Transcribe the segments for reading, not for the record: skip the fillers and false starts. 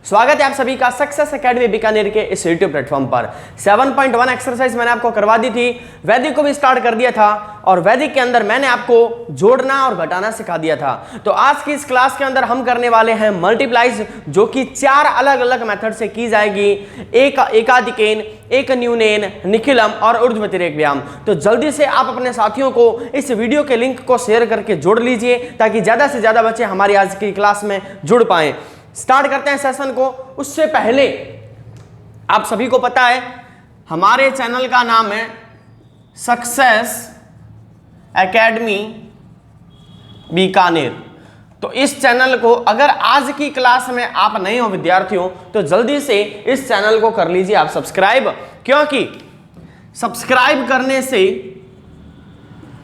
स्वागत है आप सभी का सक्सेस एकेडमी बीकानेर के इस यूट्यूब प्लेटफॉर्म पर। 7.1 एक्सरसाइज मैंने आपको करवा दी थी, वैदिक को भी स्टार्ट कर दिया था और वैदिक के अंदर मैंने आपको जोड़ना और घटाना सिखा दिया था। तो आज की इस क्लास के अंदर हम करने वाले हैं मल्टीप्लाइज, जो कि 4 अलग अलग मेथड से की जाएगी। एक एकाधिकेन, एक न्यूनेन, निखिलम और ऊर्ध्वतिरेक व्यायाम। तो जल्दी से आप अपने साथियों को इस वीडियो के लिंक को शेयर करके जोड़ लीजिए ताकि ज्यादा से ज्यादा बच्चे हमारी आज की क्लास में जुड़ पाएं। स्टार्ट करते हैं सेशन को। उससे पहले आप सभी को पता है हमारे चैनल का नाम है सक्सेस एकेडमी बीकानेर। तो इस चैनल को अगर आज की क्लास में आप नए हो विद्यार्थियों तो जल्दी से इस चैनल को कर लीजिए आप सब्सक्राइब, क्योंकि सब्सक्राइब करने से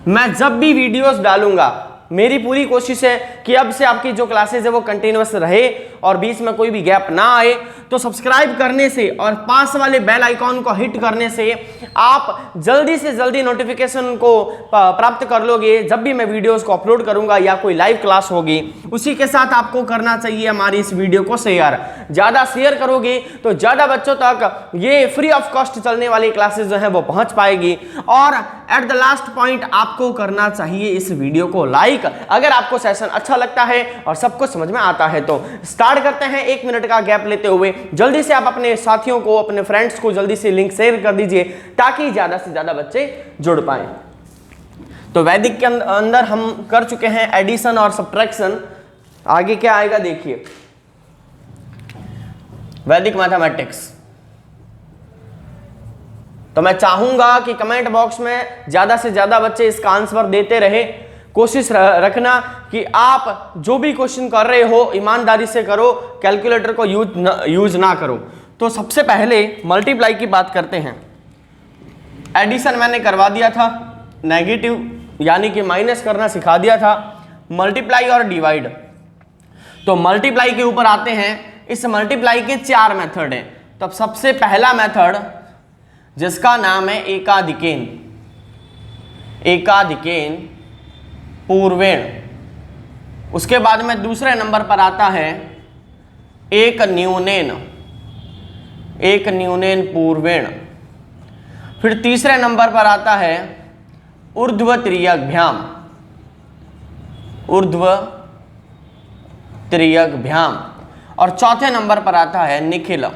मैं जब भी वीडियोस डालूंगा, मेरी पूरी कोशिश है कि अब से आपकी जो क्लासेस है वो कंटिन्यूअस रहे और बीच में कोई भी गैप ना आए। तो सब्सक्राइब करने से और पास वाले बेल आइकॉन को हिट करने से आप जल्दी से जल्दी नोटिफिकेशन को प्राप्त कर लोगे जब भी मैं वीडियोस को अपलोड करूंगा या कोई लाइव क्लास होगी। उसी के साथ आपको करना चाहिए हमारी इस वीडियो को शेयर। ज़्यादा शेयर करोगे तो ज़्यादा बच्चों तक ये फ्री ऑफ कॉस्ट चलने वाली क्लासेस जो है वो पहुँच पाएगी। और एट द लास्ट पॉइंट आपको करना चाहिए इस वीडियो को लाइक, अगर आपको सेशन अच्छा लगता है और सब कुछ समझ में आता है। तो स्टार्ट करते हैं 1 मिनट का गैप लेते हुए। जल्दी से आप अपने साथियों को, अपने फ्रेंड्स को जल्दी से लिंक शेयर कर दीजिए ताकि ज्यादा से ज्यादा बच्चे जुड़ पाए। तो वैदिक के अंदर हम कर चुके हैं एडिशन और सब्ट्रैक्शन। आगे क्या आएगा देखिए, वैदिक मैथमेटिक्स। तो मैं चाहूंगा कि कमेंट बॉक्स में ज्यादा से ज्यादा बच्चे इसका आंसर देते रहे। कोशिश रखना कि आप जो भी क्वेश्चन कर रहे हो ईमानदारी से करो, कैलकुलेटर को यूज ना करो। तो सबसे पहले मल्टीप्लाई की बात करते हैं। एडिशन मैंने करवा दिया था, नेगेटिव यानी कि माइनस करना सिखा दिया था। मल्टीप्लाई और डिवाइड, तो मल्टीप्लाई के ऊपर आते हैं। इस मल्टीप्लाई के 4 मेथड हैं। तब सबसे पहला मेथड जिसका नाम है एकाधिकेन, एकाधिकेन पूर्वेण। उसके बाद में दूसरे नंबर पर आता है एक न्यूनेन, एक न्यूनेन पूर्वेण। फिर तीसरे नंबर पर आता है ऊर्ध्वतिर्यकभ्याम, ऊर्ध्वतिर्यकभ्याम। और चौथे नंबर पर आता है निखिलम।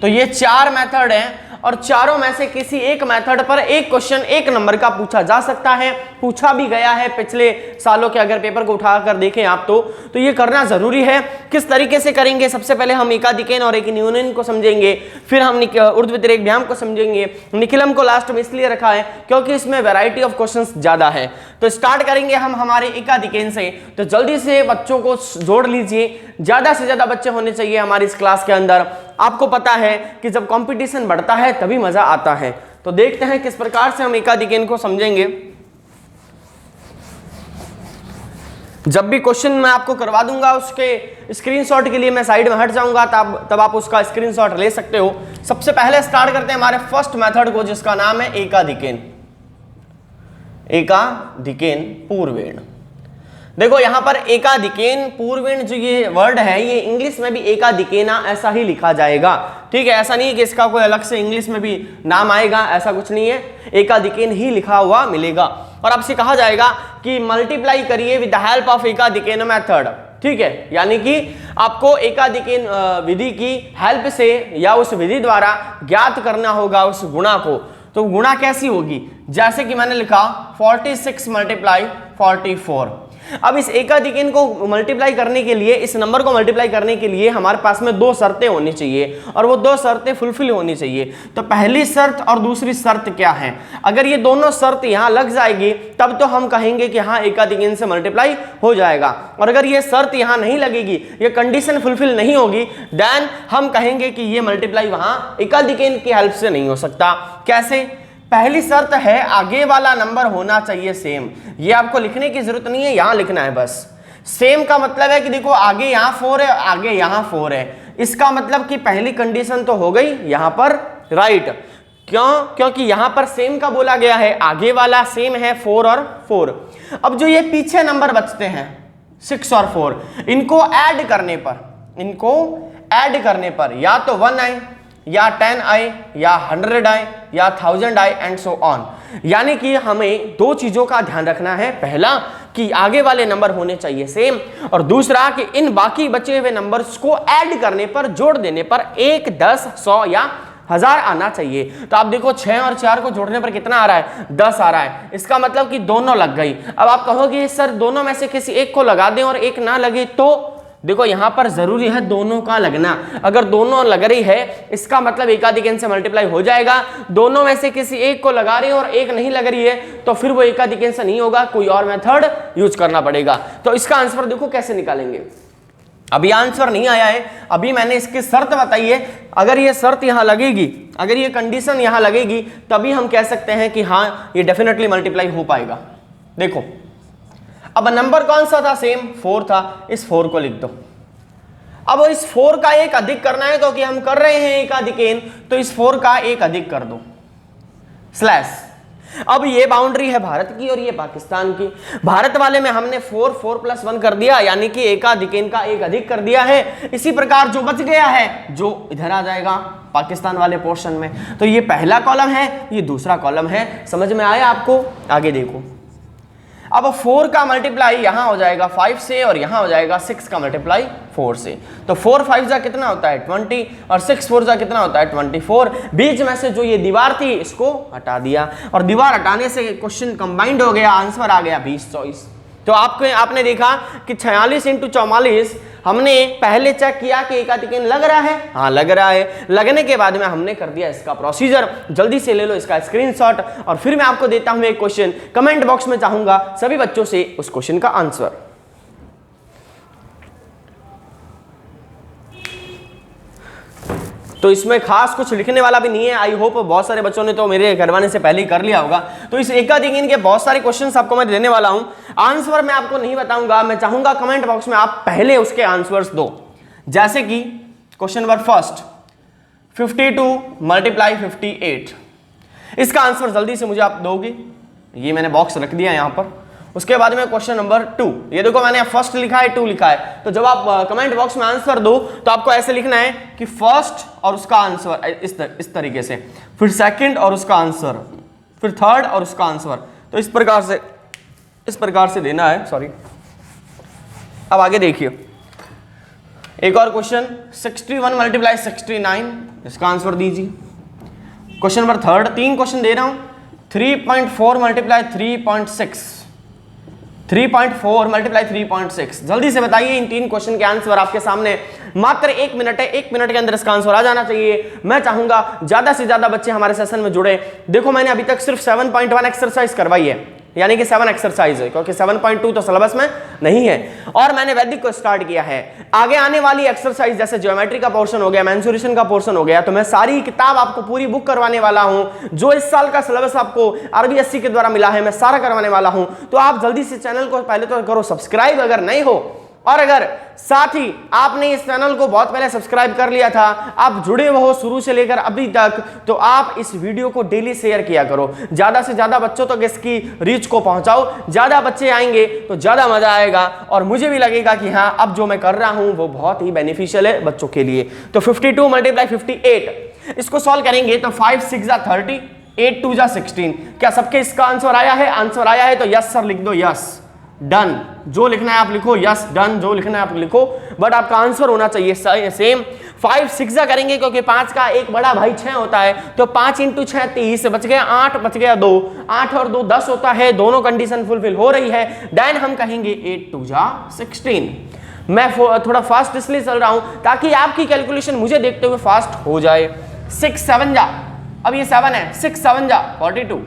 तो ये 4 मेथड हैं और चारों में से किसी एक मेथड पर एक क्वेश्चन 1 नंबर का पूछा जा सकता है, पूछा भी गया है पिछले सालों के अगर पेपर को उठाकर देखें आप तो ये करना जरूरी है। किस तरीके से करेंगे, सबसे पहले हम एकाधिकेन और एक न्यूनेन को समझेंगे, फिर हम ऊर्ध्वतिरेक व्यायाम को समझेंगे। निखिलम को लास्ट में इसलिए रखा है क्योंकि इसमें वैरायटी ऑफ क्वेश्चंस ज्यादा है। तो स्टार्ट करेंगे हम हमारे एकाधिकेन से। तो जल्दी से बच्चों को जोड़ लीजिए, ज्यादा से ज्यादा बच्चे होने चाहिए हमारी इस क्लास के अंदर। आपको पता है कि जब कंपटीशन बढ़ता है तभी मजा आता है। तो देखते हैं किस प्रकार से हम एकाधिकेन को समझेंगे। जब भी क्वेश्चन मैं आपको करवा दूंगा उसके स्क्रीनशॉट के लिए मैं साइड में हट जाऊंगा, तब आप उसका स्क्रीनशॉट ले सकते हो। सबसे पहले स्टार्ट करते हैं हमारे फर्स्ट मेथड को जिसका नाम है एकाधिकेन, एकाधिकेन पूर्वेण। देखो यहां पर एकाधिकेन पूर्वेण जो ये वर्ड है ये इंग्लिश में भी एकाधिकेना ऐसा ही लिखा जाएगा, ठीक है। ऐसा नहीं है कि इसका कोई अलग से इंग्लिश में भी नाम आएगा, ऐसा कुछ नहीं है, एकाधिकेन ही लिखा हुआ मिलेगा। और आपसे कहा जाएगा कि मल्टीप्लाई करिए विद द हेल्प ऑफ एकाधिकेन मेथड, ठीक है। यानी कि आपको एकाधिकेन विधि की हेल्प से या उस विधि द्वारा ज्ञात करना होगा उस गुणा को। तो गुणा कैसी होगी, जैसे कि मैंने लिखा 46 × 44। अब इस एकाधिकेन को मल्टीप्लाई करने के लिए, इस नंबर को मल्टीप्लाई करने के लिए हमारे पास में 2 शर्तें होनी चाहिए और वो 2 शर्तें फुलफिल होनी चाहिए। तो पहली शर्त और दूसरी शर्त क्या है, अगर ये दोनों शर्त यहाँ लग जाएगी तब तो हम कहेंगे कि हाँ एकाधिकेन से मल्टीप्लाई हो जाएगा। और अगर ये शर्त यहाँ नहीं लगेगी, ये कंडीशन फुलफिल नहीं होगी, देन हम कहेंगे कि ये मल्टीप्लाई वहाँ एकाधिकेन की हेल्प से नहीं हो सकता। कैसे, पहली शर्त है आगे वाला नंबर होना चाहिए सेम। ये आपको लिखने की जरूरत नहीं है, यहां लिखना है बस। सेम का मतलब है कि देखो आगे यहां 4 है, आगे यहां 4 है, इसका मतलब कि पहली कंडीशन तो हो गई यहां पर राइट। क्यों, क्योंकि यहां पर सेम का बोला गया है, आगे वाला सेम है 4 और 4। अब जो ये पीछे नंबर बचते हैं 6 और 4, इनको ऐड करने पर इनको ऐड करने पर या तो 1 आए या 10 आए या 100 आए या 1000 आए एंड सो ऑन। यानी कि हमें दो चीजों का ध्यान रखना है, पहला कि आगे वाले नंबर होने चाहिए सेम, और दूसरा कि इन बाकी बचे हुए नंबर्स को ऐड करने पर, जोड़ देने पर 1, 10, 100 या 1000 आना चाहिए। तो आप देखो 6 और 4 को जोड़ने पर कितना आ रहा है, 10 आ रहा है। इसका मतलब कि दोनों लग गई। अब आप कहोगे सर दोनों में से किसी एक को लगा दें और एक ना लगे, तो देखो यहां पर जरूरी है दोनों का लगना। अगर दोनों लग रही है इसका मतलब एकाधिक n से मल्टीप्लाई हो जाएगा। दोनों में से किसी एक को लगा रही है और एक नहीं लग रही है तो फिर वो एकाधिक n से नहीं होगा, कोई और मेथड यूज करना पड़ेगा। तो इसका आंसर देखो कैसे निकालेंगे। अभी आंसर नहीं आया है, अभी मैंने इसकी शर्त बताई है। अगर ये शर्त यहां लगेगी, अगर ये कंडीशन यहां लगेगी, तभी हम कह सकते हैं कि हाँ ये डेफिनेटली मल्टीप्लाई हो पाएगा। देखो अब नंबर कौन सा था, सेम 4 था, इस 4 को लिख दो। अब इस 4 का एक अधिक करना है क्योंकि हम कर रहे हैं एकाधिक n, तो इस 4 का एक अधिक कर दो स्लैश। अब ये बाउंड्री है भारत की और ये पाकिस्तान की। भारत वाले में हमने 4 4 + 1 कर दिया, यानी कि एकाधिक n का एक अधिक कर दिया है। इसी प्रकार जो बच गया है जो इधर आ जाएगा पाकिस्तान वाले पोर्शन में। तो ये पहला कॉलम है, ये दूसरा कॉलम है। समझ में आया आपको? आगे देखो, अब 4 का मल्टीप्लाई यहां हो जाएगा 5 से और यहां हो जाएगा 6 का मल्टीप्लाई 4 से। तो 4 5 जा कितना होता है 20 और 6 4 जा कितना होता है 24। बीच में से जो ये दीवार थी इसको हटा दिया और दीवार हटाने से क्वेश्चन कंबाइंड हो गया, आंसर आ गया 20 24। तो आपने देखा कि 46 × 44 हमने पहले चेक किया कि एकाधिक n लग रहा है, हाँ लग रहा है। लगने के बाद में हमने कर दिया इसका प्रोसीजर। जल्दी से ले लो इसका स्क्रीनशॉट और फिर मैं आपको देता हूं एक क्वेश्चन। कमेंट बॉक्स में चाहूंगा सभी बच्चों से उस क्वेश्चन का आंसर। तो इसमें खास कुछ लिखने वाला भी नहीं है। आई होप बहुत सारे बच्चों ने तो मेरे करवाने से पहले ही कर लिया होगा। तो इस एकाधिक n के बहुत सारे क्वेश्चंस आपको मैं देने वाला हूं। आंसर मैं आपको नहीं बताऊंगा, मैं चाहूंगा कमेंट बॉक्स में आप पहले उसके आंसर्स दो। जैसे कि क्वेश्चन नंबर फर्स्ट 52 × 58, इसका आंसर जल्दी से मुझे आप दोगे। ये मैंने बॉक्स रख दिया यहां पर। उसके बाद में क्वेश्चन नंबर 2, ये देखो मैंने फर्स्ट लिखा है 2 लिखा है। तो जब आप कमेंट बॉक्स में आंसर दो तो आपको ऐसे लिखना है कि फर्स्ट और उसका आंसर इस तरीके से, फिर सेकंड और उसका आंसर, फिर थर्ड और उसका आंसर। तो इस प्रकार से देना है। सॉरी, अब आगे देखिए एक और क्वेश्चन 61 × 69, इसका आंसर दीजिए। क्वेश्चन नंबर थर्ड, 3 क्वेश्चन दे रहा हूं। 3.4 × 3.6, 3.4 × 3.6। जल्दी से बताइए इन 3 क्वेश्चन के आंसर आपके सामने। मात्र 1 मिनट है, 1 मिनट के अंदर इसका आंसर आ जाना चाहिए। मैं चाहूंगा ज्यादा से ज्यादा बच्चे हमारे सेशन में जुड़े। देखो मैंने अभी तक सिर्फ 7.1 एक्सरसाइज करवाई है, यानी कि 7 एक्सरसाइज है, क्योंकि 7.2 तो सिलेबस में नहीं है। और मैंने वैदिक को स्टार्ट किया है। आगे आने वाली एक्सरसाइज जैसे ज्योमेट्री का पोर्शन हो गया, मेंसुरेशन का पोर्शन हो गया, तो मैं सारी किताब आपको पूरी बुक करवाने वाला हूं। जो इस साल का सिलेबस आपको RBSC के द्वारा मिला है मैं सारा करवाने वाला हूं। तो आप जल्दी से चैनल को पहले तो करो सब्सक्राइब अगर नहीं हो, और अगर साथ ही आपने इस चैनल को बहुत पहले सब्सक्राइब कर लिया था, आप जुड़े हो शुरू से लेकर अभी तक, तो आप इस वीडियो को डेली शेयर किया करो। ज्यादा से ज्यादा बच्चों तक इसकी रीच को पहुंचाओ। ज्यादा बच्चे आएंगे तो ज्यादा मजा आएगा और मुझे भी लगेगा कि हाँ अब जो मैं कर रहा हूं वो बहुत ही बेनिफिशियल है बच्चों के लिए। तो 52 × 58 इसको सॉल्व करेंगे तो 5 6 जा 30, 8 2 जा 16। क्या सबके इसका आंसर आया है? आंसर आया है तो यस सर लिख दो, यस डन। जो लिखना है आप लिखो, यस डन। जो लिखना है आप लिखो, बट आपका आंसर होना चाहिए सेम। 5 6 जा करेंगे क्योंकि 5 का एक बड़ा भाई 6 होता है, तो 5 × 6 30, बच गया 8, बच गया 2, 8 और 2 10 होता है। दोनों कंडीशन फुलफिल हो रही है। देन हम कहेंगे 8 2 जा 16। मैं थोड़ा फास्ट इसलिए चल रहा हूं ताकि आपकी कैलकुलेशन मुझे देखते हुए फास्ट हो जाए। 6 7 जा, अब ये 7 है, 6 7 जा 42,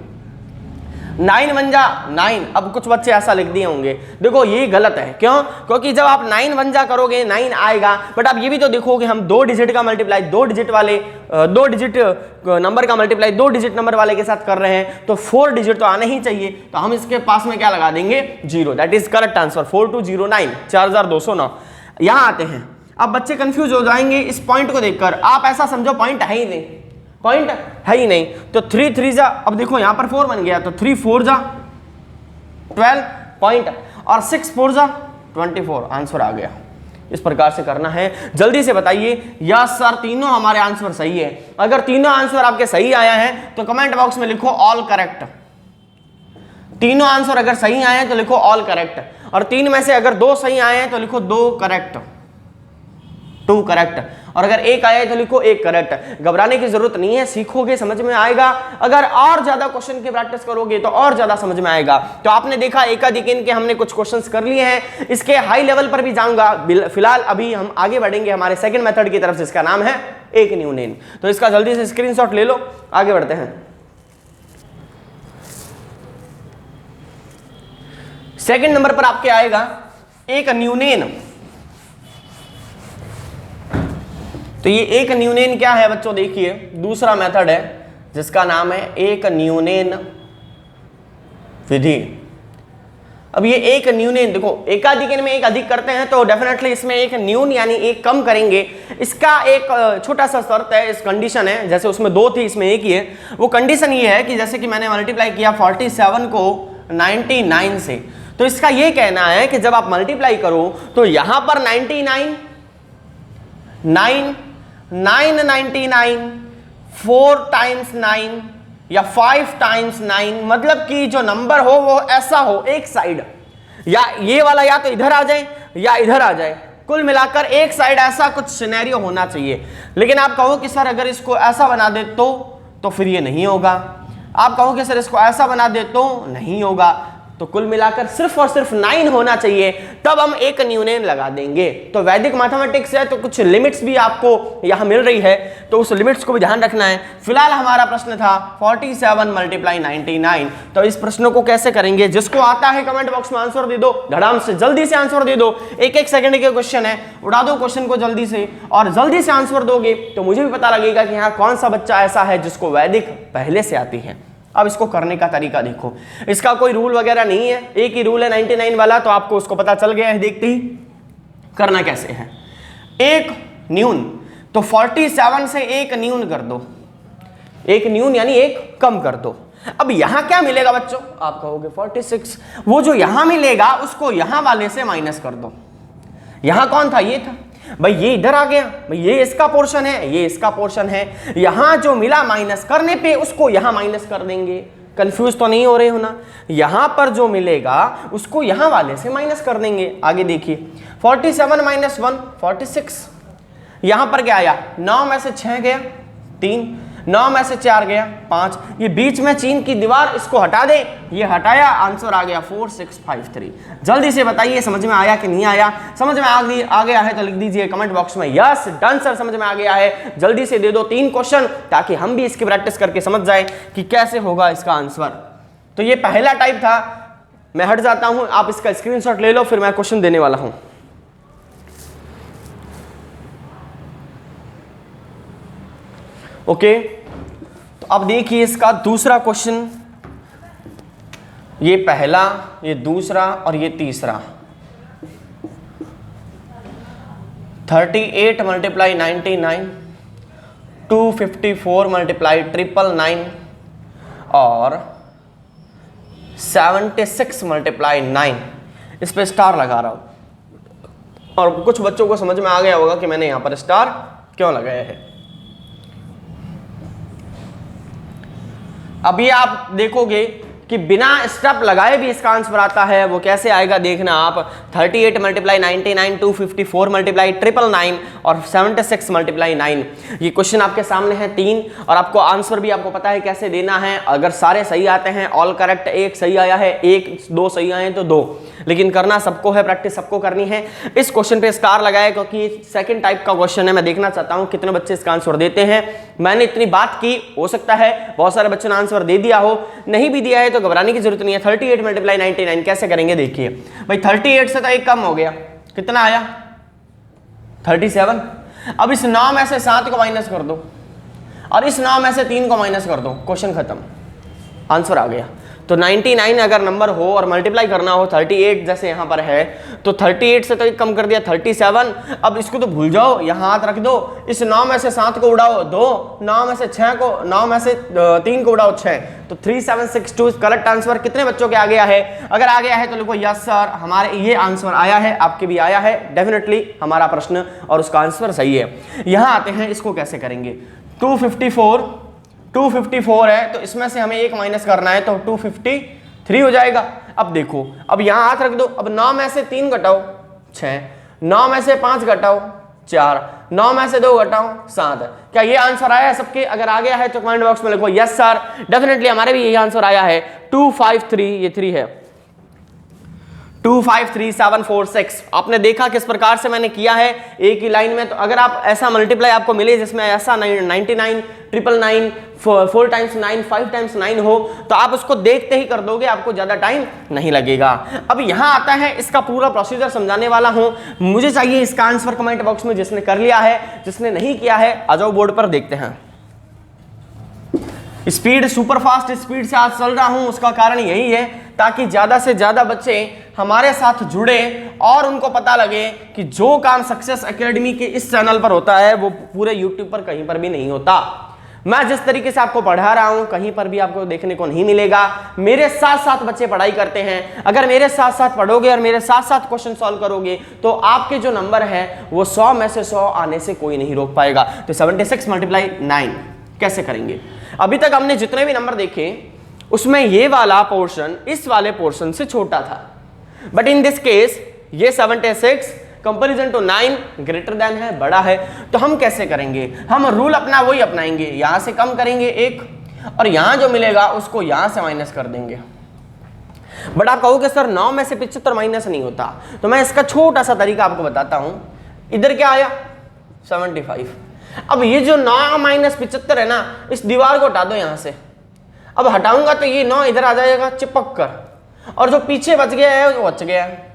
9 1 जा 9। अब कुछ बच्चे ऐसा लिख दिए होंगे, देखो ये गलत है। क्यों? क्योंकि जब आप 9 1 जा करोगे 9 आएगा, बट आप ये भी तो देखो कि हम 2 डिजिट का मल्टीप्लाई 2 डिजिट वाले 2 डिजिट नंबर का मल्टीप्लाई 2 डिजिट नंबर वाले के साथ कर रहे हैं, तो 4 डिजिट तो आना ही चाहिए। तो हम इसके पास में क्या लगा देंगे? 0। That is correct answer. 4209, 4209। यहां आते हैं, अब बच्चे कंफ्यूज हो जाएंगे इस पॉइंट को देखकर। आप ऐसा समझो पॉइंट है ही नहीं, पॉइंट है ही नहीं। तो 3 3 जा, अब देखो यहां पर 4 बन गया, तो 3 4 जा 12 पॉइंट, और 6 4 जा 24, आंसर आ गया। इस प्रकार से करना है। जल्दी से बताइए। यस सर, तीनों हमारे आंसर सही है। अगर तीनों आंसर आपके सही आया है तो कमेंट बॉक्स में लिखो ऑल करेक्ट। तीनों आंसर अगर सही आए हैं तो लिखो ऑल करेक्ट, और 3 में से अगर 2 सही आए हैं तो लिखो 2 करेक्ट, 2 करेक्ट, और अगर 1 आया है तो लिखो 1 करेक्ट। घबराने की जरूरत नहीं है, सीखोगे समझ में आएगा। अगर और ज्यादा क्वेश्चन की प्रैक्टिस करोगे तो और ज्यादा समझ में आएगा। तो आपने देखा एकाधिकेन के हमने कुछ क्वेश्चंस कर लिए हैं, इसके हाई लेवल पर भी जाऊंगा। फिलहाल अभी हम आगे बढ़ेंगे हमारे सेकंड मेथड की तरफ, जिसका नाम है एक न्यूनेन। तो इसका जल्दी से स्क्रीनशॉट ले लो, आगे बढ़ते हैं। सेकंड नंबर पर आपके आएगा एक न्यूनेन। तो ये एक न्यूनेन क्या है बच्चों, देखिए दूसरा मेथड है जिसका नाम है एक न्यूनेन विधि। अब ये एक न्यूनेन, देखो एकाधिकेन में एक अधिक करते हैं तो डेफिनेटली इसमें एक न्यून यानी एक कम करेंगे। इसका एक छोटा सा शर्त है, इस कंडीशन है, जैसे उसमें 2 थी इसमें 1 ही है। वो कंडीशन ये है कि जैसे कि मैंने मल्टीप्लाई किया 47 को 99 से, तो इसका ये कहना है कि जब आप मल्टीप्लाई करो तो यहां पर 99, 9, 999, 4 टाइम्स 9 या 5 टाइम्स 9, मतलब कि जो नंबर हो वो ऐसा हो, एक साइड या ये वाला या तो इधर आ जाए या इधर आ जाए, कुल मिलाकर एक साइड ऐसा कुछ सिनेरियो होना चाहिए। लेकिन आप कहो कि सर अगर इसको ऐसा बना दे तो फिर ये नहीं होगा। आप कहो कि सर इसको ऐसा बना दे तो नहीं होगा। तो कुल मिलाकर सिर्फ और सिर्फ 9 होना चाहिए, तब हम एक न्यूनेन लगा देंगे। तो वैदिक मैथमेटिक्स है तो कुछ लिमिट्स भी आपको यहां मिल रही है, तो उस लिमिट्स को भी ध्यान रखना है। फिलहाल हमारा प्रश्न था 47 मल्टीप्लाई 99। तो इस प्रश्न को कैसे करेंगे, जिसको आता है कमेंट बॉक्स में आंसर दे दो, धड़ाम से जल्दी से आंसर दे दो। 1-1 सेकंड के क्वेश्चन है, उड़ा दो क्वेश्चन को जल्दी से, और जल्दी से आंसर दोगे तो मुझे भी पता लगेगा कि यहाँ कौन सा बच्चा ऐसा है जिसको वैदिक पहले से आती है। अब इसको करने का तरीका देखो, इसका कोई रूल वगैरह नहीं है, एक ही रूल है 99 वाला, तो आपको उसको पता चल गया है। देखते ही करना कैसे है। एक न्यून, तो 47 से एक न्यून कर दो, एक न्यून यानी एक कम कर दो। अब यहां क्या मिलेगा बच्चों, आप कहोगे 46, वो जो यहां मिलेगा उसको यहां वाले से माइनस कर दो। यहां कौन था, ये था भाई, ये इधर आ गया भाई, ये इसका पोर्शन है, ये इसका पोर्शन है। यहां जो मिला माइनस करने पे उसको यहां माइनस कर देंगे। कंफ्यूज तो नहीं हो रहे हो ना, यहां पर जो मिलेगा उसको यहां वाले से माइनस कर देंगे। आगे देखिए 47 माइनस 1 46, यहां पर क्या आया, 9 में से 6 गया 3, 9 में से 4 गया 5, ये बीच में चीन की दीवार, इसको हटा दे, ये हटाया, आंसर आ गया 4653। जल्दी से बताइए समझ में आया कि नहीं आया। समझ में आ गया है तो लिख दीजिए कमेंट बॉक्स में यस डन सर, समझ में आ गया है। जल्दी से दे दो 3 क्वेश्चन, ताकि हम भी इसकी प्रैक्टिस करके समझ जाए कि कैसे होगा इसका आंसर। तो ये पहला टाइप था, मैं हट जाता हूं, आप इसका स्क्रीनशॉट ले लो, फिर मैं क्वेश्चन देने वाला हूं। ओके, तो अब देखिए इसका दूसरा क्वेश्चन, ये पहला, ये दूसरा और ये तीसरा। 38 मल्टीप्लाई 99, 254 मल्टीप्लाई 999 और 76 मल्टीप्लाई 9। इस पे स्टार लगा रहा हूं, और कुछ बच्चों को समझ में आ गया होगा कि मैंने यहां पर स्टार क्यों लगाया है। अभी आप देखोगे कि बिना स्टेप लगाए भी इसका आंसर आता है, वो कैसे आएगा देखना आप। 38 मल्टीप्लाई 99, 254 मल्टीप्लाई 999 और 76 मल्टीप्लाई 9। ये क्वेश्चन आपके सामने है 3, और आपको आंसर भी आपको पता है कैसे देना है। अगर सारे सही आते हैं ऑल करेक्ट, एक सही आया है, 1-2 सही आए तो 2, लेकिन करना सबको है, प्रैक्टिस सबको करनी है। इस क्वेश्चन पे स्टार लगाया क्योंकि सेकंड टाइप का क्वेश्चन है, मैं देखना चाहता हूं कितने बच्चे इसका आंसर देते हैं। मैंने इतनी बात की, हो सकता है बहुत सारे बच्चों ने आंसर दे दिया हो, नहीं भी दिया है तो घबराने की जरूरत नहीं है। 38 मल्टीप्लाई 99 कैसे करेंगे देखिए भाई, 38 से तो एक कम हो गया, कितना आया 37। अब इस 9 में से 7 को माइनस कर दो और इस 9 में से 3 को माइनस कर दो, क्वेश्चन खत्म, आंसर आ गया। तो 99 अगर नंबर हो और मल्टीप्लाई करना हो 38 जैसे यहाँ पर है, तो 38 से तो एक कम कर दिया 37। अब इसको तो भूल जाओ, यहाँ हाथ रख दो, इस 9 में से 7 को उड़ाओ 2, 9 में से 6 को 9 में से 3 को उड़ाओ 6, तो 3762 करेक्ट आंसर कितने बच्चों के आ गया है? अगर आ गया है तो लिखो यस सर, हमारे ये आंसर आया है, आपके भी आया है डेफिनेटली हमारा प्रश्न और उसका आंसर सही है। यहाँ आते हैं, इसको कैसे करेंगे? 254 है तो इसमें से हमें एक माइनस करना है, तो 253 हो जाएगा। अब देखो, अब यहां हाथ रख दो, अब 9 में से 3 घटाओ 6, 9 में से 5 घटाओ 4, 9 में से 2 घटाओ 7। क्या ये आंसर आया है सबके? अगर आ गया है तो कमेंट बॉक्स में लिखो यस सर, डेफिनेटली हमारे भी यही आंसर आया है। 253 ये 3 है, 253746। आपने देखा किस प्रकार से मैंने किया है एक ही लाइन में। तो अगर आप ऐसा मल्टीप्लाई आपको मिले जिसमें ऐसा 99 999 4 टाइम्स 9 5 टाइम्स 9 हो, तो आप उसको देखते ही कर दोगे, आपको ज्यादा टाइम नहीं लगेगा। अब यहां आता है, इसका पूरा प्रोसीजर समझाने वाला हूं, मुझे चाहिए इसका आंसर कमेंट बॉक्स में जिसने कर लिया है, जिसने नहीं किया है आ जाओ बोर्ड पर देखते हैं। स्पीड सुपर फास्ट स्पीड से आज चल रहा हूं, उसका कारण यही है ताकि ज्यादा से ज्यादा बच्चे हमारे साथ जुड़े और उनको पता लगे कि जो काम सक्सेस एकेडमी के इस चैनल पर होता है वो पूरे यूट्यूब पर कहीं पर भी नहीं होता। मैं जिस तरीके से आपको पढ़ा रहा हूं कहीं पर भी आपको देखने को नहीं मिलेगा। मेरे साथ साथ बच्चे पढ़ाई करते हैं, अगर मेरे साथ साथ पढ़ोगे और मेरे साथ साथ क्वेश्चन सॉल्व करोगे तो आपके जो नंबर है वो 100 में से 100 आने से कोई नहीं रोक पाएगा। तो 76 × 9 कैसे करेंगे? अभी तक हमने जितने भी नंबर देखे उसमें ये वाला पोर्शन इस वाले पोर्शन से छोटा था, बट इन दिस केस ये 76 कंपैरिजन टू 9 ग्रेटर देन है, बड़ा है। तो हम कैसे करेंगे? हम रूल अपना वही अपनाएंगे, यहां से कम करेंगे 1 और यहां जो मिलेगा उसको यहां से माइनस कर देंगे। बट आप कहोगे सर 9 में से 75 माइनस नहीं होता, तो मैं इसका छोटा सा तरीका आपको बताता हूं। इधर क्या आया 75, अब ये जो 9 माइनस 75 है ना, इस दीवार को हटा दो यहां से। अब हटाऊंगा तो ये 9 इधर आ जाएगा चिपक कर, और जो पीछे बच गया है वो बच गया है।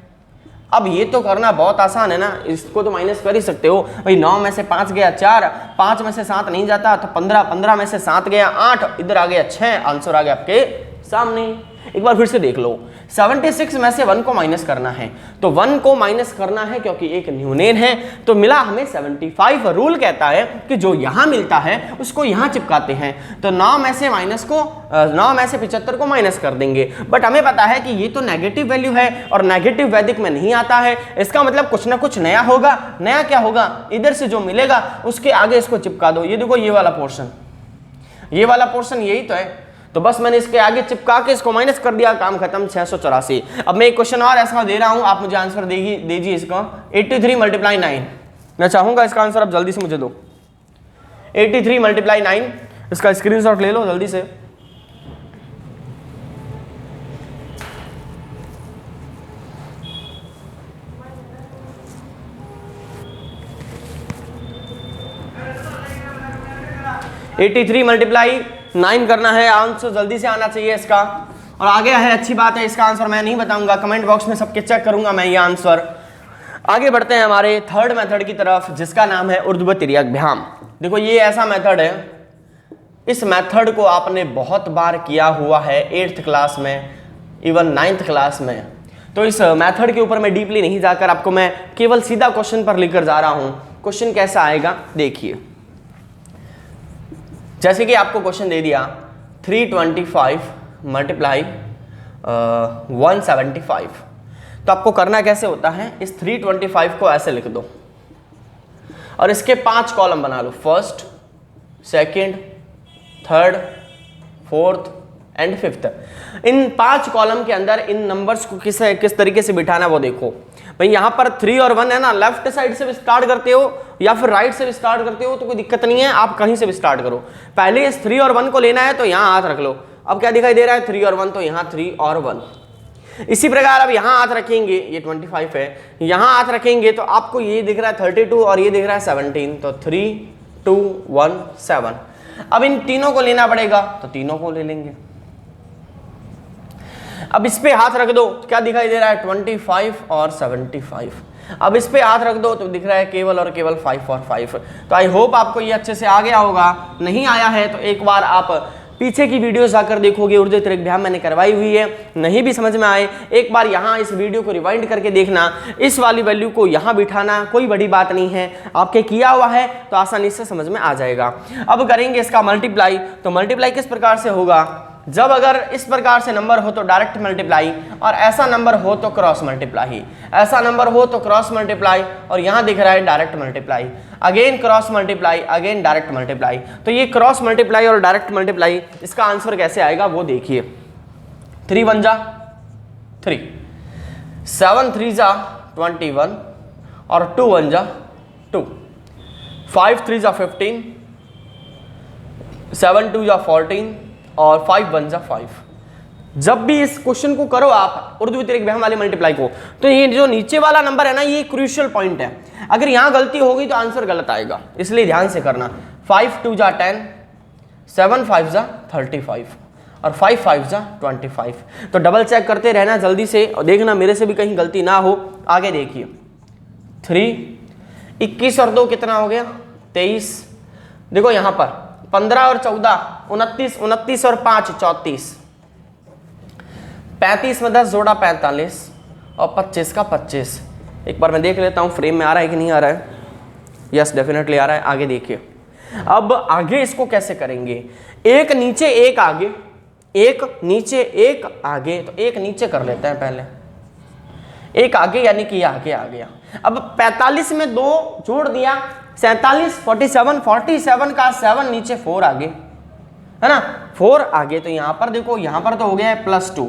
अब ये तो करना बहुत आसान है ना, इसको तो माइनस कर ही सकते हो भाई। 9 में से 5 गया 4, 5 में से 7 नहीं जाता तो 15, 15 में से 7 गया 8, इधर आ गया 6, आंसर आ गया आपके सामने। एक बार फिर से देख लो, 76 में से 1 को माइनस करना है, तो 1 को माइनस करना है क्योंकि एक न्यूनेन है, तो मिला हमें 75। रूल कहता है कि जो यहां मिलता है उसको यहां चिपकाते हैं, तो 9 में से 75 को माइनस कर देंगे। बट हमें पता है कि ये तो नेगेटिव वैल्यू है और नेगेटिव वैदिक में नहीं आता है, इसका मतलब कुछ ना कुछ नया होगा। नया क्या होगा? इधर से जो मिलेगा उसके आगे इसको चिपका दो। ये देखो ये वाला पोर्शन यही तो है, तो बस मैंने इसके आगे चिपका के इसको माइनस कर दिया, काम खत्म। 684। अब मैं एक क्वेश्चन और ऐसा दे रहा हूं, आप मुझे आंसर दीजिए इसका। 83 × 9 मैं चाहूंगा इसका आंसर आप जल्दी से मुझे दो। 83 × 9 इसका स्क्रीनशॉट ले लो जल्दी से। × 9 करना है, आंसर जल्दी से आना चाहिए इसका। और आ गया है, अच्छी बात है। इसका आंसर मैं नहीं बताऊंगा, कमेंट बॉक्स में सबके चेक करूंगा मैं ये आंसर। आगे बढ़ते हैं हमारे थर्ड मेथड की तरफ, जिसका नाम है ऊर्ध्व तिर्यकभ्याम। देखो ये ऐसा मेथड है, इस मेथड को आपने बहुत बार किया हुआ है 8th क्लास में, इवन 9th क्लास में। तो इस मेथड के ऊपर मैं डीपली नहीं जाकर आपको मैं केवल सीधा क्वेश्चन पर लेकर जा रहा हूं। क्वेश्चन कैसा आएगा देखिए, जैसे कि आपको क्वेश्चन दे दिया 325 × 175, तो आपको करना कैसे होता है, इस 325 को ऐसे लिख दो और इसके 5 कॉलम बना लो, first, second, third, fourth and fifth. इन 5 कॉलम के अंदर इन नंबर्स को किस तरीके से बिठाना वो देखो भाई। यहां पर 3 और 1 है ना, लेफ्ट साइड से भी स्टार्ट करते हो या फिर राइट से भी स्टार्ट करते हो तो कोई दिक्कत नहीं है, आप कहीं से भी स्टार्ट करो। पहले इस 3 और 1 को लेना है तो यहां हाथ रख लो। अब क्या दिखाई दे रहा है 3 और 1, तो यहां 3 और 1। इसी प्रकार अब यहां हाथ रखेंगे, ये 25 है, यहां हाथ रखेंगे तो आपको ये दिख रहा है 32 और ये दिख रहा है 17, तो 3 2 1 7। अब इन तीनों को लेना पड़ेगा तो तीनों को ले लेंगे। अब इस पे हाथ रख दो, क्या दिखाई दे रहा है 25 और 75। अब इस पे हाथ रख दो तो दिख रहा है केवल और केवल 5 और 5। तो आई होप आपको ये अच्छे से आ गया होगा, नहीं आया है तो एक बार आप पीछे की वीडियो जाकर देखोगे, उर्दू त्रिज्या मैंने करवाई हुई है। नहीं भी समझ में आए एक बार यहाँ इस वीडियो को रिवाइंड करके देखना, इस वाली वैल्यू को यहाँ बिठाना कोई बड़ी बात नहीं है, आपके किया हुआ है तो आसानी से समझ में आ जाएगा। अब करेंगे इसका मल्टीप्लाई, तो मल्टीप्लाई किस प्रकार से होगा, जब अगर इस प्रकार से नंबर हो तो डायरेक्ट मल्टीप्लाई, और ऐसा नंबर हो तो क्रॉस मल्टीप्लाई, ऐसा नंबर हो तो क्रॉस मल्टीप्लाई, और यहाँ दिख रहा है direct multiply, again cross multiply, again direct multiply. तो ये क्रॉस मल्टीप्लाई और डायरेक्ट मल्टीप्लाई, इसका आंसर कैसे आएगा वो देखिए। 3 1 जा 3, 7 3 जा 21, और 2 1 जा 2, 5 3 जा 15, 7 2 जा 14, और 5 1 जा 5। जब भी इस क्वेश्चन को करो आप उर्दू त्रिज्या वाले मल्टीप्लाई को, तो ये जो नीचे वाला नंबर है ना, ये क्रूशियल पॉइंट है, अगर यहां गलती होगी तो आंसर गलत आएगा, इसलिए ध्यान से करना। 5 2 जा 10, 7 5 जा 35, और 5 5 जा 25। तो डबल चेक करते रहना जल्दी से, और देखना मेरे से भी कहीं गलती ना हो। आगे देखिए 3 21 और 2 कितना हो गया 23। देखो यहां पर 15 और 14 29, 29 और 5 34, 35 में 10 जोड़ा 45, और 25 का 25। एक बार मैं देख लेता हूं फ्रेम में आ रहा है कि नहीं आ रहा है। यस डेफिनेटली आ रहा है। आगे देखिए, अब आगे इसको कैसे करेंगे, एक नीचे एक आगे, एक नीचे एक आगे, तो एक नीचे कर लेते हैं पहले, एक आगे यानी कि आगे आ गया। अब 45 में 2 जोड़ दिया 47, 47, 47 का 7 नीचे 4 आगे, है ना, 4 आगे। तो यहां पर देखो, यहां पर तो हो गया है +2,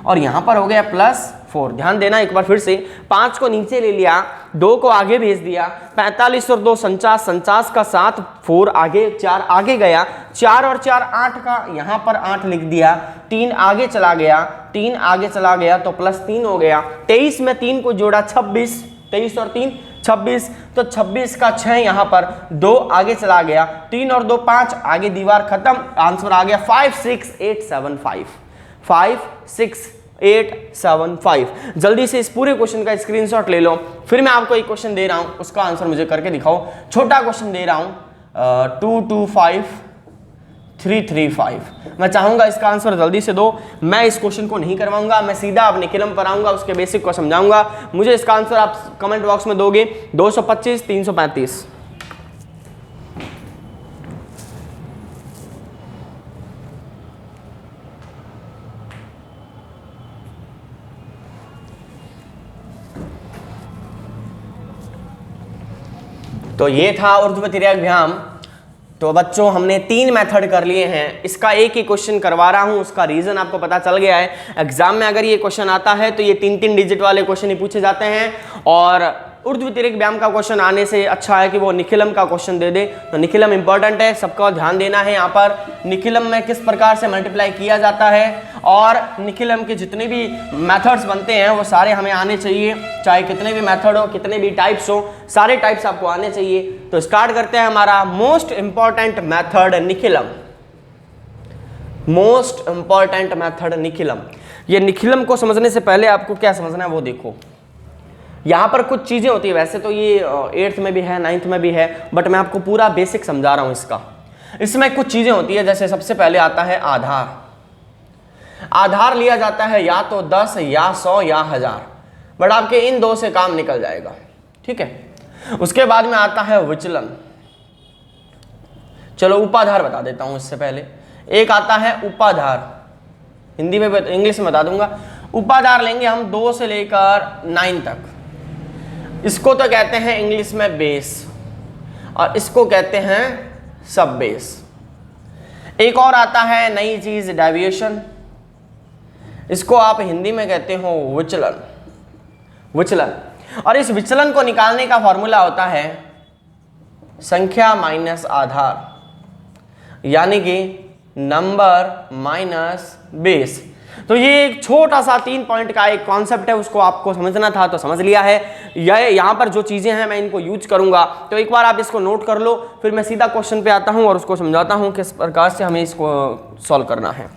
और यहां पर हो गया +4। ध्यान देना एक बार फिर से, 5 को नीचे ले लिया, 2 को आगे भेज दिया, 45 और 2 49, 49 का 7, 4 आगे, 4 आगे गया, 4 और 4 8 का, यहां पर 8 लिख दिया, 3 आगे चला गया, 3 आगे चला गया तो +3 हो गया। 23 में 3 को जोड़ा 26, 23 और 3 26, तो 26 का 6 यहां पर, 2 आगे चला गया, 3 और 2 5, आगे दीवार खत्म, आंसर आ गया 5 6 8 7 5, 5 6 8 7 5। जल्दी से इस पूरे क्वेश्चन का स्क्रीनशॉट ले लो, फिर मैं आपको एक क्वेश्चन दे रहा हूं, उसका आंसर मुझे करके दिखाओ। छोटा क्वेश्चन दे रहा हूं 2 2 5 3 3 5। मैं चाहूंगा इसका आंसर जल्दी से दो। मैं इस क्वेश्चन को नहीं करवाऊंगा, मैं सीधा अपने किलम पर आऊंगा, उसके बेसिक को समझाऊंगा। मुझे इसका आंसर आप कमेंट बॉक्स में दोगे। 225 335। तो ये था उर्दू त्रिज्याभ्याम। तो बच्चों हमने 3 मेथड कर लिए हैं, इसका एक ही क्वेश्चन करवा रहा हूं, उसका रीजन आपको पता चल गया है। एग्जाम में अगर ये क्वेश्चन आता है तो ये 3-3 डिजिट वाले क्वेश्चन ही पूछे जाते हैं, और उर्दू त्रिज्याभ्याम का क्वेश्चन आने से अच्छा है कि वो निखिलम का क्वेश्चन दे दे। तो निखिलम इंपॉर्टेंट है, सबका ध्यान देना है। यहाँ पर निखिलम में किस प्रकार से मल्टीप्लाई किया जाता है, और निखिलम के जितने भी मेथड्स बनते हैं वो सारे हमें आने चाहिए, चाहे कितने भी मेथड हो, कितने भी टाइप्स हो, सारे टाइप्स आपको आने चाहिए। तो स्टार्ट करते हैं हमारा most important method Nikhilam. Most important method Nikhilam. ये निखिलम को समझने से पहले आपको क्या समझना है वो देखो। यहाँ पर कुछ चीज़ें होती है, वैसे तो ये 8th में भी है, 9th में भी है, बट मैं आपको पूरा बेसिक समझा रहा हूँ इसका। इसमें कुछ चीज़ें होती है, जैसे सबसे पहले आता है आधार। आधार लिया जाता है या तो 10 या 100 या 1000, बट आपके इन 2 से काम निकल जाएगा, ठीक है। उसके बाद में आता है विचलन। चलो उपाधार बता देता हूँ इससे पहले। एक आता है उपाधार, हिंदी में इंग्लिश में बता दूंगा। उपाधार लेंगे हम 2 से लेकर 9 तक। इसको तो कहते हैं इंग्लिश में बेस, और इसको कहते हैं सब बेस। एक और आता है नई चीज डेविएशन, इसको आप हिंदी में कहते हो विचलन। विचलन, और इस विचलन को निकालने का फॉर्मूला होता है संख्या माइनस आधार, यानी कि नंबर माइनस बेस। तो ये एक छोटा सा 3 पॉइंट का एक कॉन्सेप्ट है, उसको आपको समझना था तो समझ लिया है। यहाँ पर जो चीजें हैं मैं इनको यूज करूंगा, तो एक बार आप इसको नोट कर लो, फिर मैं सीधा क्वेश्चन पे आता हूं और उसको समझाता हूं किस प्रकार से हमें इसको सॉल्व करना है।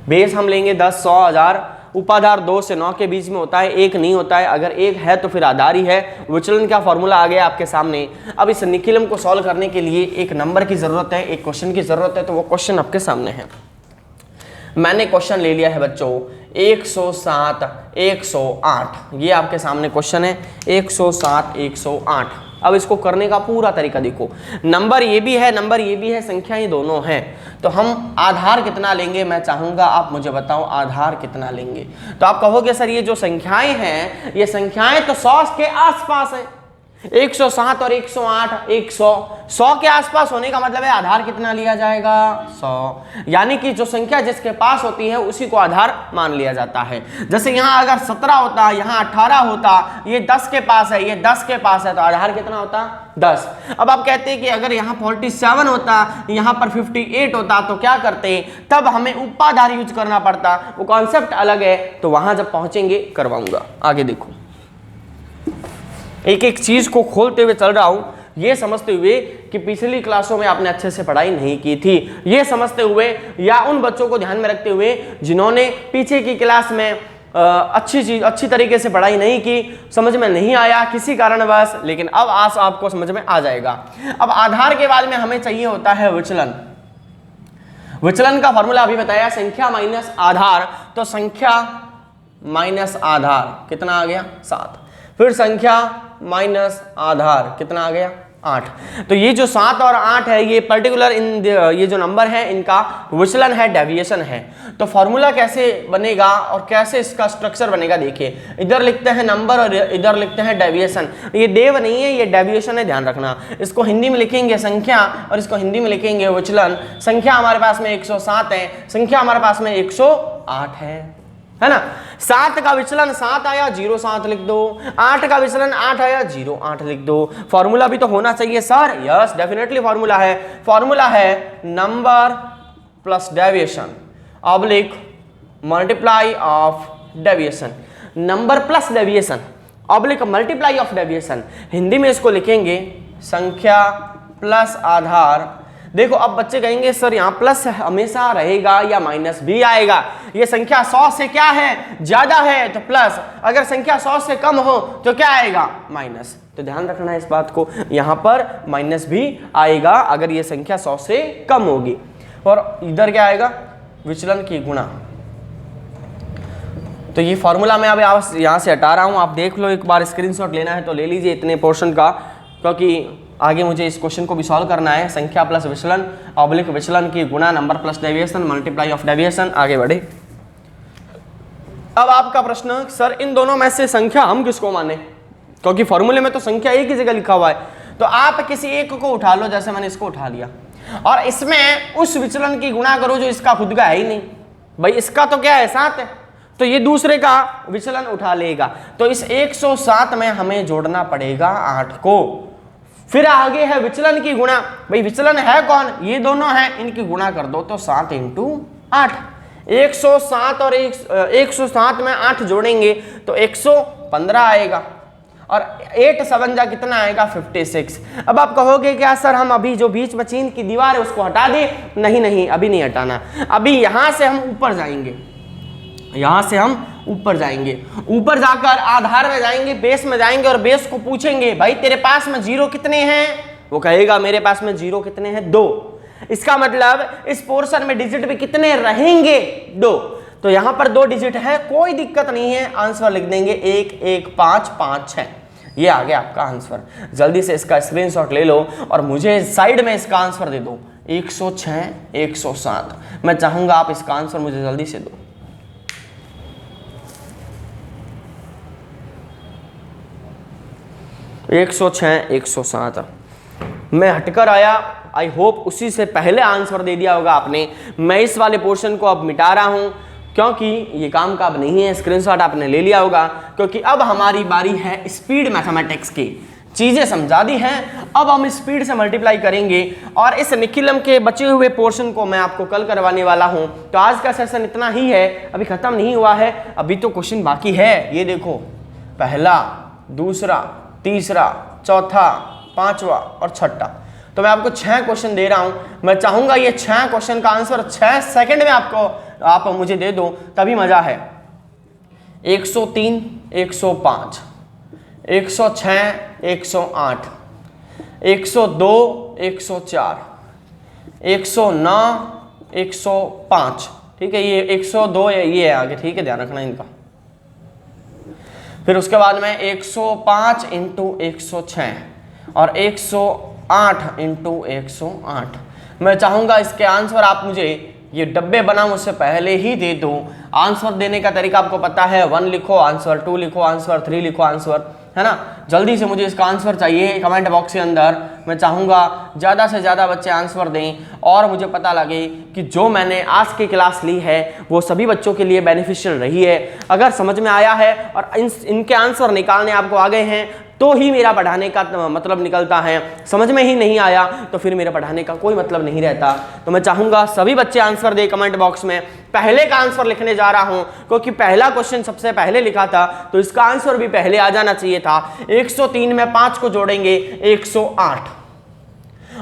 बेस हम लेंगे 10, 100, 1000, उपाधार 2 से 9 के बीच में होता है, 1 नहीं होता है। अगर 1 है तो फिर आधार ही है। विचलन का फॉर्मूला आ गया आपके सामने। अब इस निखिलम को सॉल्व करने के लिए एक नंबर की जरूरत है, एक क्वेश्चन की जरूरत है, तो वो क्वेश्चन आपके सामने है। मैंने क्वेश्चन ले लिया है बच्चों 107 108, ये आपके सामने क्वेश्चन है 107 108। अब इसको करने का पूरा तरीका देखो, नंबर ये भी है, नंबर ये भी है, संख्याएं दोनों हैं। तो हम आधार कितना लेंगे, मैं चाहूंगा आप मुझे बताओ आधार कितना लेंगे। तो आप कहोगे सर ये जो संख्याएं हैं, ये संख्याएं तो 100 के आसपास है। 107 और 108, 100 के आसपास होने का मतलब है आधार कितना लिया जाएगा, 100। यानी कि जो संख्या जिसके पास होती है उसी को आधार मान लिया जाता है। जैसे यहाँ अगर 17 होता, यहाँ 18 होता, ये 10 के पास है, ये 10 के पास है, तो आधार कितना होता, 10। अब आप कहते हैं कि अगर यहाँ 47 होता, यहाँ पर 58 होता, तो क्या करते, तब हमें उपाधार यूज करना पड़ता। वो कॉन्सेप्ट अलग है, तो वहां जब पहुंचेंगे करवाऊंगा। आगे देखो, एक एक चीज को खोलते हुए चल रहा हूं, ये समझते हुए कि पिछली क्लासों में आपने अच्छे से पढ़ाई नहीं की थी, ये समझते हुए, या उन बच्चों को ध्यान में रखते हुए जिन्होंने पीछे की क्लास में अच्छी तरीके से पढ़ाई नहीं की, समझ में नहीं आया किसी कारणवश, लेकिन अब आज आपको समझ में आ जाएगा। अब आधार के बाद में हमें चाहिए होता है विचलन। विचलन का फॉर्मूला अभी बताया, संख्या माइनस आधार, तो संख्या माइनस आधार कितना आ गया, 7। फिर संख्या माइनस आधार कितना आ गया, 8। तो ये जो 7 और 8 है, ये पर्टिकुलर ये जो नंबर है इनका विचलन है, डेविएशन है। तो फॉर्मूला कैसे बनेगा और कैसे इसका स्ट्रक्चर बनेगा, देखिए इधर लिखते हैं नंबर और इधर लिखते हैं डेविएशन। ये देव नहीं है, ये डेविएशन है, ध्यान रखना। इसको हिंदी में लिखेंगे संख्या और इसको हिंदी में लिखेंगे विचलन। संख्या हमारे पास में 107 है, संख्या हमारे पास में 108 है ना। 7 का विचलन 7 आया, 07 लिख दो। 8 का विचलन 8 आया, 08 लिख दो। फॉर्मूला भी तो होना चाहिए सर, यस डेफिनेटली फॉर्मूला है। फॉर्मूला है number plus deviation oblique multiply of deviation. Number plus deviation oblique multiply of deviation, Hindi में इसको लिखेंगे संख्या प्लस आधार। देखो अब बच्चे कहेंगे सर यहाँ प्लस हमेशा रहेगा या माइनस भी आएगा। ये संख्या 100 से क्या है, ज्यादा है तो प्लस, अगर संख्या 100 से कम हो तो क्या आएगा, माइनस। तो ध्यान रखना है इस बात को, यहाँ पर माइनस भी आएगा अगर ये संख्या 100 से कम होगी। और इधर क्या आएगा, विचलन की गुणा। तो ये फॉर्मूला मैं अब यहाँ से हटा रहा हूँ, आप देख लो एक बार, स्क्रीनशॉट लेना है तो ले लीजिए इतने पोर्शन का, क्योंकि आगे मुझे इस क्वेश्चन को भी सॉल्व करना है। संख्या प्लस विचलन ऑब्लिक विचलन की गुणा number plus deviation multiply of deviation. आगे बढ़े। अब आपका प्रश्न, सर इन दोनों में से संख्या हम किसको माने, क्योंकि फॉर्मूले में तो संख्या एक ही जगह लिखा हुआ है। तो आप किसी एक को उठा लो, जैसे मैंने इसको उठा लिया, और इसमें उस विचलन की गुणा करो जो इसका खुद का है ही नहीं। भाई इसका तो क्या है, 7 है, तो ये दूसरे का विचलन उठा लेगा। तो इस 107 में हमें जोड़ना पड़ेगा 8 को। फिर आगे है विचलन की गुणा। भाई विचलन है कौन, ये दोनों हैं, इनकी गुणा कर दो तो 7 × 8। 107 और 107 में 8 जोड़ेंगे तो 115 आएगा, और 8 7 कितना आएगा, 56। अब आप कहोगे क्या सर हम अभी जो बीच में चीन की दीवार है उसको हटा दें, नहीं नहीं अभी नहीं हटाना। अभी यहां से हम ऊपर जाएंगे, यहां से हम ऊपर जाएंगे, ऊपर जाकर आधार में जाएंगे, बेस में जाएंगे, और बेस को पूछेंगे भाई तेरे पास में 0 कितने हैं, वो कहेगा मेरे पास में 0 कितने हैं, 2। इसका मतलब इस पोर्शन में डिजिट भी कितने रहेंगे, 2। तो यहां पर 2 डिजिट है, कोई दिक्कत नहीं है, आंसर लिख देंगे 1 1 5 5 6। ये आ गया आपका आंसर। जल्दी से इसका स्क्रीनशॉट ले लो और मुझे साइड में इसका आंसर दे दो, 106 107। मैं चाहूंगा आप इसका आंसर मुझे जल्दी से दो। 106 107। मैं हटकर आया, आई होप उसी से पहले आंसर दे दिया होगा आपने। मैं इस वाले पोर्शन को अब मिटा रहा हूं क्योंकि ये काम का अब नहीं है। स्क्रीनशॉट आपने ले लिया होगा, क्योंकि अब हमारी बारी है स्पीड मैथमेटिक्स की। चीजें समझा दी हैं, अब हम स्पीड से मल्टीप्लाई करेंगे, और इस निखिलम के बचे हुए पोर्शन को मैं आपको कल करवाने वाला हूं। तो आज का सेशन इतना ही है, अभी खत्म नहीं हुआ है, अभी तो क्वेश्चन बाकी है। ये देखो, पहला, दूसरा, तीसरा, चौथा, पांचवा और छठा। तो मैं आपको 6 क्वेश्चन दे रहा हूं। मैं चाहूंगा ये 6 क्वेश्चन का आंसर 6 सेकंड में आप मुझे दे दो, तभी मजा है। 103, 105, 106, 108, 102, 104, 109, 105, ठीक है, ये 102 ये है आगे, ठीक है, ध्यान रखना इनका। फिर उसके बाद में 105 इंटू 106 और 108 इंटू 108। मैं चाहूंगा इसके आंसर आप मुझे ये डब्बे बना मुझसे पहले ही दे दो। आंसर देने का तरीका आपको पता है, 1 लिखो आंसर, 2 लिखो आंसर, 3 लिखो आंसर, है ना। जल्दी से मुझे इसका आंसर चाहिए कमेंट बॉक्स के अंदर। मैं चाहूँगा ज़्यादा से ज़्यादा बच्चे आंसर दें और मुझे पता लगे कि जो मैंने आज की क्लास ली है वो सभी बच्चों के लिए बेनिफिशियल रही है। अगर समझ में आया है और इनके आंसर निकालने आपको आ गए हैं तो ही मेरा पढ़ाने का मतलब निकलता है। समझ में ही नहीं आया तो फिर मेरा पढ़ाने का कोई मतलब नहीं रहता। तो मैं चाहूँगा सभी बच्चे आंसर दे कमेंट बॉक्स में। पहले का आंसर लिखने जा रहा हूं क्योंकि पहला क्वेश्चन सबसे पहले लिखा था तो इसका आंसर भी पहले आ जाना चाहिए था। 103 में 5 को जोड़ेंगे 108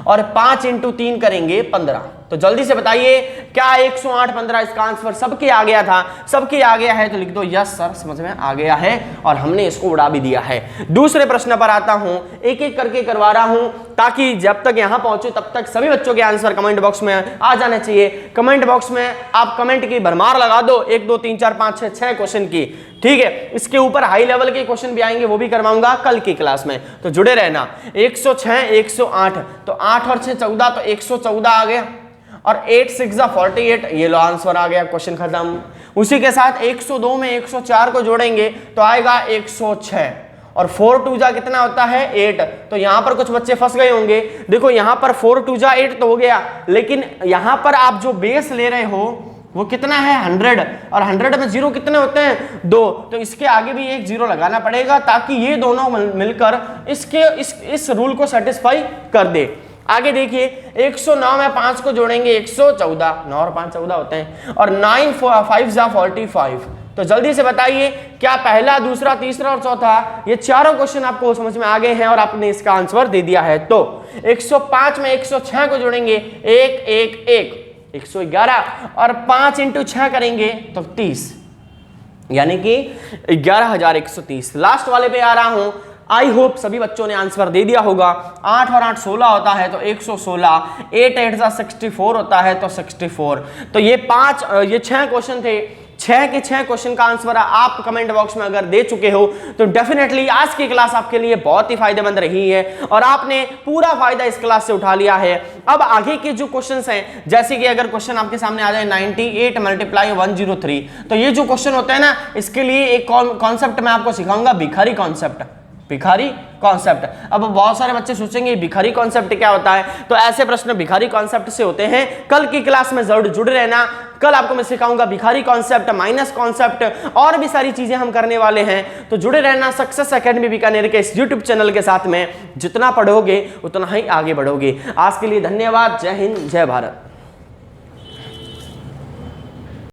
और 5 इंटू 3 करेंगे 15। तो जल्दी से बताइए क्या 108 15 इसका आंसर सबके आ गया था? सबके आ गया है तो लिख दो यस सर, समझ में आ गया है और हमने इसको उड़ा भी दिया है। दूसरे प्रश्न पर आता हूं, एक एक करके करवा रहा हूं ताकि जब तक यहां पहुंचो तब तक सभी बच्चों के आंसर कमेंट बॉक्स में आ जाने चाहिए। कमेंट बॉक्स में आप कमेंट की भरमार लगा दो 1 2 3 4 5 6 क्वेश्चन की, ठीक है। इसके ऊपर हाई लेवल के क्वेश्चन भी आएंगे, वो भी करवाऊंगा कल की क्लास में, तो जुड़े रहना। 106 108 तो 8 और 6 14 तो 114 आ गया और 8 6 48, ये लो आंसर आ गया, क्वेश्चन खत्म। उसी के साथ 102 में 104 को जोड़ेंगे तो आएगा 106 और 4 2 जा कितना होता है 8। तो यहां पर कुछ बच्चे फंस गए होंगे। देखो यहां पर 4 2 जा 8 तो हो गया, लेकिन यहां पर आप जो बेस ले रहे हो वो कितना है 100 और 100 में 0 कितने होते हैं 2, तो इसके आगे भी एक 0 लगाना पड़ेगा ताकि ये दोनों मिलकर इस रूल को सेटिस्फाई कर दे। आगे देखिए 109 में 5 को जोड़ेंगे 114, 9 और 5 14 होते हैं और 9 5 जा 45। तो जल्दी से बताइए क्या पहला दूसरा तीसरा और चौथा ये चारों क्वेश्चन आपको समझ में आ गए हैं और आपने इसका आंसर दे दिया है। तो 105 में 106 को जोड़ेंगे 1 1 1 111 और 5 इंटू 6 करेंगे तो 30, यानी कि 11,130। लास्ट वाले पे आ रहा हूं। आई होप सभी बच्चों ने आंसर दे दिया होगा। 8 और 8 16 होता है तो 116, 8 8 जा 64 होता है तो 64। तो ये 6 क्वेश्चन थे, 6 के 6 क्वेश्चन का आंसर आप कमेंट बॉक्स में अगर दे चुके हो तो डेफिनेटली आज की क्लास आपके लिए बहुत ही फायदेमंद रही है और आपने पूरा फायदा इस क्लास से उठा लिया है। अब आगे के जो क्वेश्चंस हैं, जैसे कि अगर क्वेश्चन आपके सामने आ जाए 98 मल्टीप्लाई 103, तो ये जो क्वेश्चन होता है ना, इसके लिए एक कॉन्सेप्ट मैं आपको सिखाऊंगा, भिखारी कॉन्सेप्ट। भिखारी कॉन्सेप्ट। अब बहुत सारे बच्चे सोचेंगे भिखारी कॉन्सेप्ट क्या होता है, तो ऐसे प्रश्न भिखारी कॉन्सेप्ट से होते हैं। कल की क्लास में जरूर जुड़े रहना। कल आपको मैं सिखाऊंगा भिखारी कॉन्सेप्ट, माइनस कॉन्सेप्ट और भी सारी चीजें हम करने वाले हैं। तो जुड़े रहना सक्सेस एकेडमी बीकानेर के इस यूट्यूब चैनल के साथ में। जितना पढ़ोगे उतना ही आगे बढ़ोगे। आज के लिए धन्यवाद। जय हिंद, जय भारत।